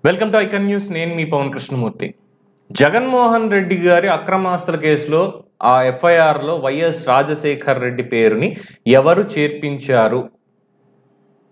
Welcome to icon news. నేను మీ పవన్ కృష్ణమూర్తి. జగన్మోహన్ రెడ్డి గారి అక్రమాస్తుల కేసులో ఆ ఎఫ్ఐఆర్లో వైఎస్ రాజశేఖర్ రెడ్డి పేరుని ఎవరు చేర్పించారు?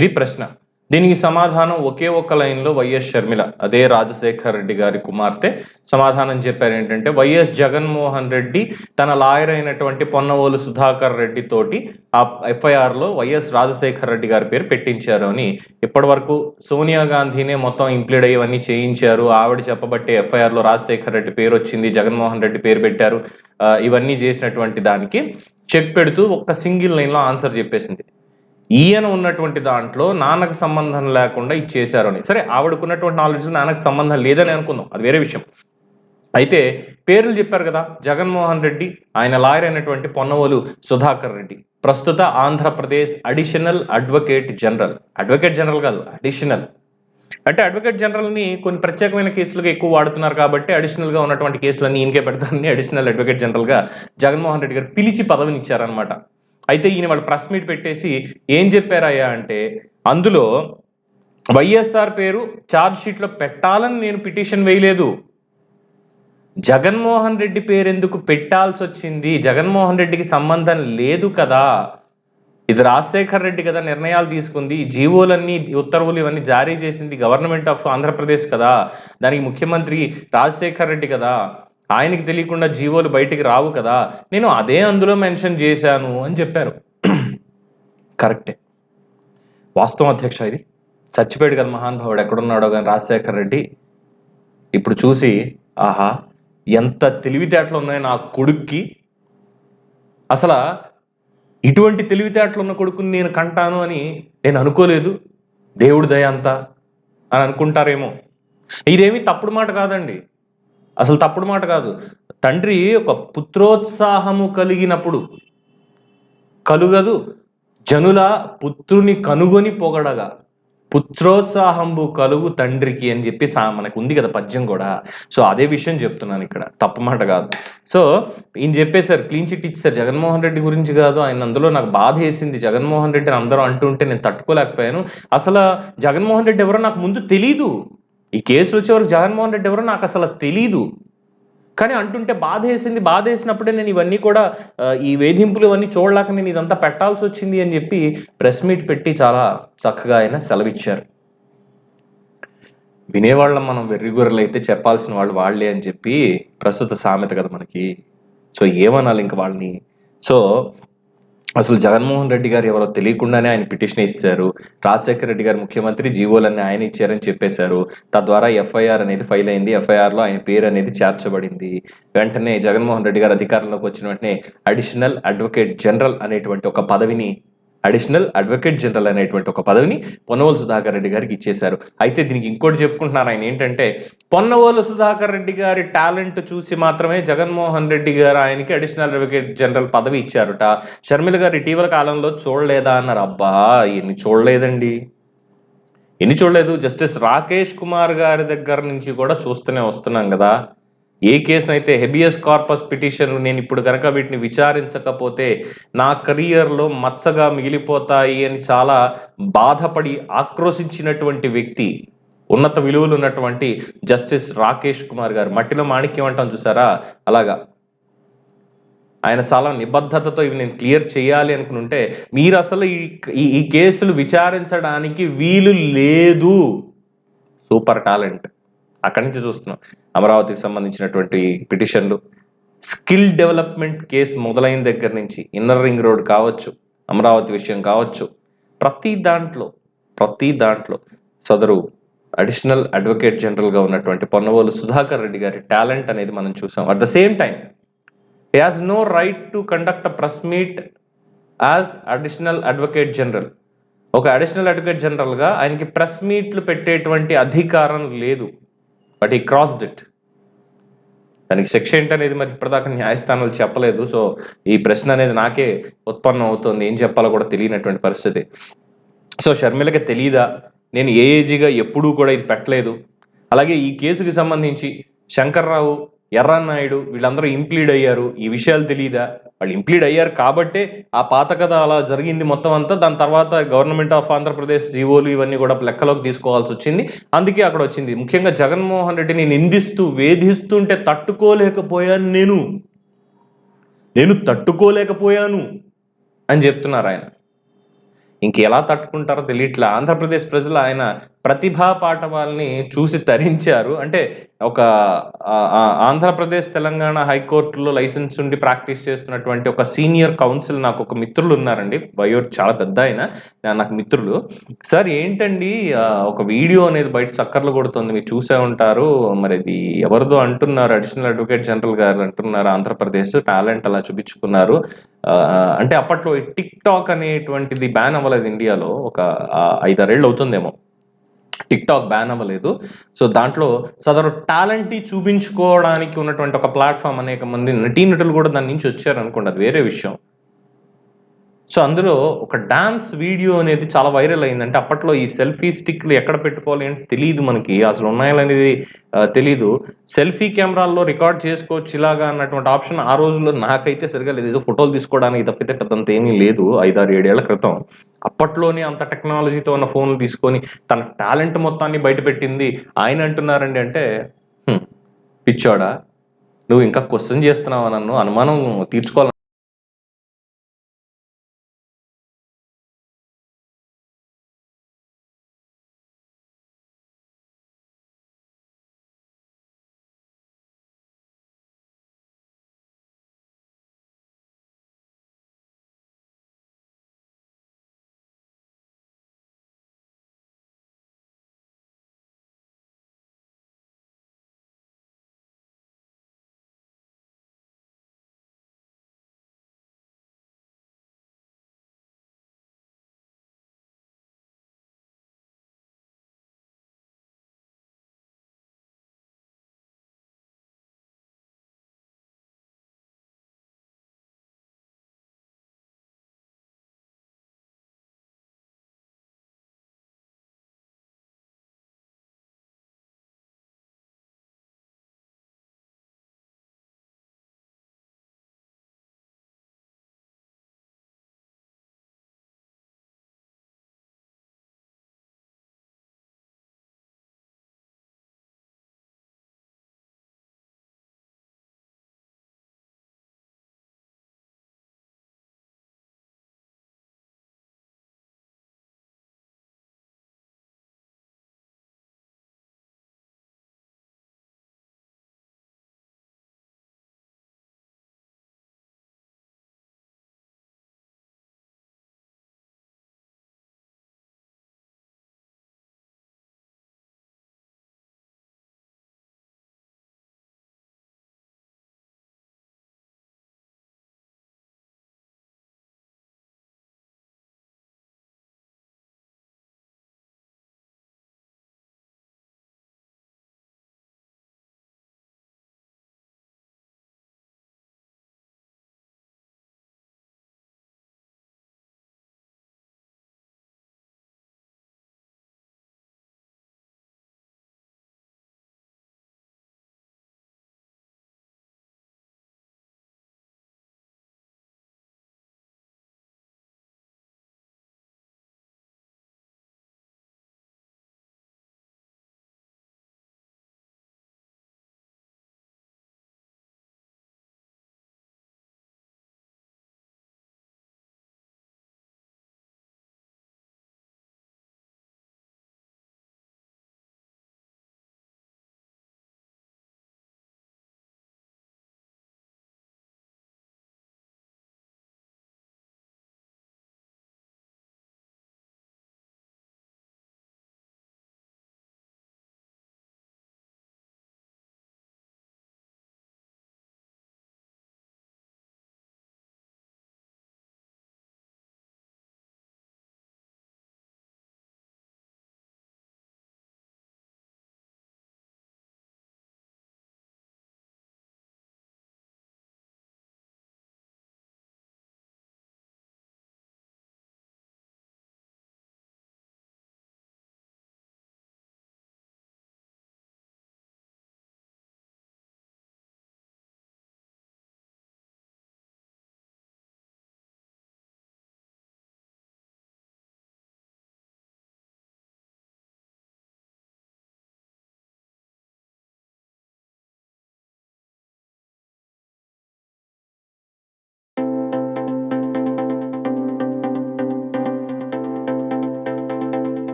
ఇది ప్రశ్న. దీనికి సమాధానం ఒకే ఒక్క లైన్లో వైఎస్ షర్మిల, అదే రాజశేఖర్ రెడ్డి గారి కుమార్తె సమాధానం చెప్పారు. ఏంటంటే వైఎస్ జగన్మోహన్ రెడ్డి తన లాయర్ అయినటువంటి పొన్నవోలు సుధాకర్ రెడ్డి తోటి ఆ ఎఫ్ఐఆర్లో వైఎస్ రాజశేఖర్ రెడ్డి గారి పేరు పెట్టించారు అని. ఇప్పటి వరకు సోనియా గాంధీనే మొత్తం ఇంప్లీడ్ అయ్యవన్నీ చేయించారు, ఆవిడ చెప్పబట్టే ఎఫ్ఐఆర్లో రాజశేఖర్ రెడ్డి పేరు వచ్చింది, జగన్మోహన్ రెడ్డి పేరు పెట్టారు, ఇవన్నీ చేసినటువంటి దానికి చెక్ పెడుతూ ఒక్క సింగిల్ లైన్లో ఆన్సర్ చెప్పేసింది. ఈయన ఉన్నటువంటి దాంట్లో నాన్నకు సంబంధం లేకుండా ఇచ్చేశారు అని. సరే, ఆవిడకున్నటువంటి నాలెడ్జ్ నాన్నకు సంబంధం లేదని అనుకుందాం, అది వేరే విషయం. అయితే పేర్లు చెప్పారు కదా, జగన్మోహన్ రెడ్డి, ఆయన లాయర్ అయినటువంటి పొన్నవోలు సుధాకర్ రెడ్డి, ప్రస్తుత Andhra Pradesh additional advocate general. Advocate general కాదు, అడిషనల్. అంటే అడ్వకేట్ జనరల్ని కొన్ని ప్రత్యేకమైన కేసులుగా ఎక్కువ వాడుతున్నారు కాబట్టి అడిషనల్గా ఉన్నటువంటి కేసులన్నీ ఈయనకే పెడతారని అడిషనల్ అడ్వకేట్ జనరల్గా జగన్మోహన్ రెడ్డి గారు పిలిచి పదవిని ఇచ్చారనమాట. అయితే ఈయన వాళ్ళు ప్రెస్ మీట్ పెట్టేసి ఏం చెప్పారయ్యా అంటే, అందులో వైఎస్ఆర్ పేరు ఛార్జ్ షీట్లో పెట్టాలని నేను పిటిషన్ వేయలేదు, జగన్మోహన్ రెడ్డి పేరు ఎందుకు పెట్టాల్సి వచ్చింది, జగన్మోహన్ రెడ్డికి సంబంధం లేదు కదా, ఇది రాజశేఖర్ రెడ్డి కదా నిర్ణయాలు తీసుకుంది, జీవోలన్నీ ఉత్తర్వులు ఇవన్నీ జారీ చేసింది గవర్నమెంట్ ఆఫ్ ఆంధ్రప్రదేశ్ కదా, దానికి ముఖ్యమంత్రి రాజశేఖర్ రెడ్డి కదా, ఆయనకి తెలియకుండా జీవోలు బయటికి రావు కదా, నేను అదే అందులో మెన్షన్ చేశాను అని చెప్పారు. కరెక్టే, వాస్తవం అధ్యక్ష. ఇది చచ్చిపోయాడు కదా మహానుభావుడు, ఎక్కడున్నాడో కానీ రాజశేఖర్ రెడ్డి. ఇప్పుడు చూసి ఆహా ఎంత తెలివితేటలు ఉన్నాయో నా కొడుక్కి, అసలు ఇటువంటి తెలివితేటలు ఉన్న కొడుకుని నేను కంటాను అని నేను అనుకోలేదు, దేవుడి దయ అంతా అని అనుకుంటారేమో. ఇదేమీ తప్పుడు మాట కాదండి, అసలు తప్పుడు మాట కాదు. తండ్రి ఒక పుత్రోత్సాహము కలిగినప్పుడు కలుగదు జనుల పుత్రుని కనుగొని పొగడగా పుత్రోత్సాహంబు కలుగు తండ్రికి అని చెప్పి మనకు ఉంది కదా పద్యం కూడా. సో అదే విషయం చెప్తున్నాను ఇక్కడ, తప్పు మాట కాదు. సో ఈయన చెప్పేశారు, క్లీన్ చిట్ ఇచ్చారు. జగన్మోహన్ రెడ్డి గురించి కాదు, ఆయన అందులో నాకు బాధ వేసింది, జగన్మోహన్ రెడ్డిని అందరూ అంటుంటే నేను తట్టుకోలేకపోయాను, అసలు జగన్మోహన్ రెడ్డి ఎవరో నాకు ముందు తెలీదు, ఈ కేసు వచ్చే వరకు జగన్మోహన్ రెడ్డి ఎవరో నాకు అసలు తెలీదు, కానీ అంటుంటే బాధ వేసింది, బాధ వేసినప్పుడే నేను ఇవన్నీ కూడా ఈ వేధింపులు ఇవన్నీ చూడలేక నేను ఇదంతా పెట్టాల్సి వచ్చింది అని చెప్పి ప్రెస్ మీట్ పెట్టి చాలా చక్కగా ఆయన సెలవిచ్చారు. వినేవాళ్ళం మనం వెర్రిగొర్రెలు అయితే చెప్పాల్సిన వాళ్ళు వాళ్ళే అని చెప్పి ప్రస్తుత సామెత కదా మనకి. సో ఏమనాలి ఇంక వాళ్ళని. సో అసలు జగన్మోహన్ రెడ్డి గారు ఎవరో తెలియకుండానే ఆయన పిటిషన్ ఇచ్చారు, రాజశేఖర రెడ్డి గారు ముఖ్యమంత్రి, జీవోలన్నీ ఆయన ఇచ్చారని చెప్పేశారు. తద్వారా ఎఫ్ఐఆర్ అనేది ఫైల్ అయింది, ఎఫ్ఐఆర్లో ఆయన పేరు అనేది చేర్చబడింది. వెంటనే జగన్మోహన్ రెడ్డి గారు అధికారంలోకి వచ్చిన వెంటనే అడిషనల్ అడ్వకేట్ జనరల్ అనేటువంటి ఒక పదవిని పొన్నవోలు సుధాకర్ రెడ్డి గారికి ఇచ్చేశారు. అయితే దీనికి ఇంకోటి చెప్పుకుంటున్నారు ఆయన, ఏంటంటే పొన్నవోలు సుధాకర్ రెడ్డి గారి టాలెంట్ చూసి మాత్రమే జగన్మోహన్ రెడ్డి గారు ఆయనకి అడిషనల్ అడ్వకేట్ జనరల్ పదవి ఇచ్చారుట. షర్మిల గారు ఇటీవల కాలంలో చూడలేదా అన్నారు. అబ్బా ఎన్ని చూడలేదండి, ఎన్ని చూడలేదు. జస్టిస్ రాకేష్ కుమార్ గారి దగ్గర నుంచి కూడా చూస్తూనే వస్తున్నాం కదా. ఏ కేసు అయితే హెబియస్ కార్పస్ పిటిషన్, నేను ఇప్పుడు కనుక వీటిని విచారించకపోతే నా కెరియర్లో మచ్చగా మిగిలిపోతాయి అని చాలా బాధపడి ఆక్రోశించినటువంటి వ్యక్తి, ఉన్నత విలువలు ఉన్నటువంటి జస్టిస్ రాకేష్ కుమార్ గారు. మట్టిలో మాణిక్యం అంటాం చూసారా, అలాగా ఆయన చాలా నిబద్ధతతో ఇవి నేను క్లియర్ చేయాలి అనుకుంటే మీరు అసలు ఈ కేసులు విచారించడానికి వీలు లేదు. Super talent. అక్కడి నుంచి చూస్తున్నాం అమరావతికి సంబంధించినటువంటి పిటిషన్లు, స్కిల్ డెవలప్మెంట్ కేసు మొదలైన దగ్గర నుంచి ఇన్నర్ రింగ్ రోడ్ కావచ్చు, అమరావతి విషయం కావచ్చు, ప్రతి దాంట్లో సదరు అడిషనల్ అడ్వకేట్ జనరల్గా ఉన్నటువంటి పొన్నవోలు సుధాకర్ రెడ్డి గారి టాలెంట్ అనేది మనం చూసాం. At the same time he has no right to conduct a press meet as additional advocate general. ఒక అడిషనల్ అడ్వకేట్ జనరల్గా ఆయనకి ప్రెస్ మీట్లు పెట్టేటువంటి అధికారం లేదు. బట్ ఈ క్రాస్డ్ ఇట్. దానికి శిక్ష ఏంటనేది మరి ఇప్పటిదాకా న్యాయస్థానాలు చెప్పలేదు. సో ఈ ప్రశ్న అనేది నాకే ఉత్పన్నం అవుతుంది, ఏం చెప్పాలో కూడా తెలియనటువంటి పరిస్థితి. సో షర్మిలకి తెలీదా, నేను ఏఏజీగా ఎప్పుడూ కూడా ఇది పెట్టలేదు, అలాగే ఈ కేసుకి సంబంధించి శంకర్రావు, ఎర్రన్నాయుడు వీళ్ళందరూ ఇంప్లీడ్ అయ్యారు, ఈ విషయాలు తెలీదా, వాళ్ళు ఇంప్లీడ్ అయ్యారు కాబట్టే ఆ పాత కథ అలా జరిగింది మొత్తం అంతా. దాని తర్వాత గవర్నమెంట్ ఆఫ్ ఆంధ్రప్రదేశ్ జీవోలు ఇవన్నీ కూడా లెక్కలోకి తీసుకోవాల్సి వచ్చింది. అందుకే అక్కడ వచ్చింది. ముఖ్యంగా జగన్మోహన్ రెడ్డిని నిందిస్తూ వేధిస్తుంటే తట్టుకోలేకపోయాను నేను తట్టుకోలేకపోయాను అని చెప్తున్నారు ఆయన. ఇంకెలా తట్టుకుంటారో తెలియట్లా. ఆంధ్రప్రదేశ్ ప్రజలు ఆయన ప్రతిభా పాటవాల్ని చూసి తరించారు. అంటే ఒక ఆంధ్రప్రదేశ్ తెలంగాణ హైకోర్టులో లైసెన్స్ ఉండి ప్రాక్టీస్ చేస్తున్నటువంటి ఒక సీనియర్ కౌన్సిల్, నాకు ఒక మిత్రులు ఉన్నారండి, బయో చాలా పెద్ద ఆయన, నాకు మిత్రులు. సార్ ఏంటండి ఒక వీడియో అనేది బయట చక్కర్లు కొడుతుంది, మీరు చూసే ఉంటారు, మరి ఇది ఎవరిదో అంటున్నారు, అడిషనల్ అడ్వకేట్ జనరల్ గారు అంటున్నారు, ఆంధ్రప్రదేశ్ టాలెంట్ అలా చూపించుకున్నారు. అంటే అప్పట్లో టిక్ టాక్ అనేటువంటిది బ్యాన్ అవ్వలేదు ఇండియాలో, ఒక 5-6 ఏళ్ళు అవుతుందేమో టిక్ టాక్ బ్యాన్ అవ్వలేదు. సో దాంట్లో సదరు టాలెంట్ చూపించుకోవడానికి ఉన్నటువంటి ఒక ప్లాట్ఫామ్, అనేక మంది నటీనటులు కూడా దాని నుంచి వచ్చారు అనుకోండి, అది వేరే విషయం. సో అందులో ఒక డాన్స్ వీడియో అనేది చాలా వైరల్ అయింది. అంటే అప్పట్లో ఈ సెల్ఫీ స్టిక్లు ఎక్కడ పెట్టుకోవాలి అంటే తెలియదు మనకి, అసలు ఉన్నాయనేది తెలీదు. సెల్ఫీ కెమెరాల్లో రికార్డ్ చేసుకోవచ్చు ఇలాగా అన్నటువంటి ఆప్షన్ ఆ రోజుల్లో నాకైతే సరిగా లేదు. ఏదో ఫోటోలు తీసుకోవడానికి తప్పితే పెద్దంత ఏమీ లేదు 5-6-7 ఏళ్ల క్రితం. అప్పట్లోనే అంత టెక్నాలజీతో ఉన్న ఫోన్లు తీసుకొని తన టాలెంట్ మొత్తాన్ని బయట పెట్టింది ఆయన అంటున్నారండి. అంటే పిచ్చోడా, నువ్వు ఇంకా క్వశ్చన్ చేస్తున్నావా, నన్ను అనుమానం తీర్చుకోవాలి.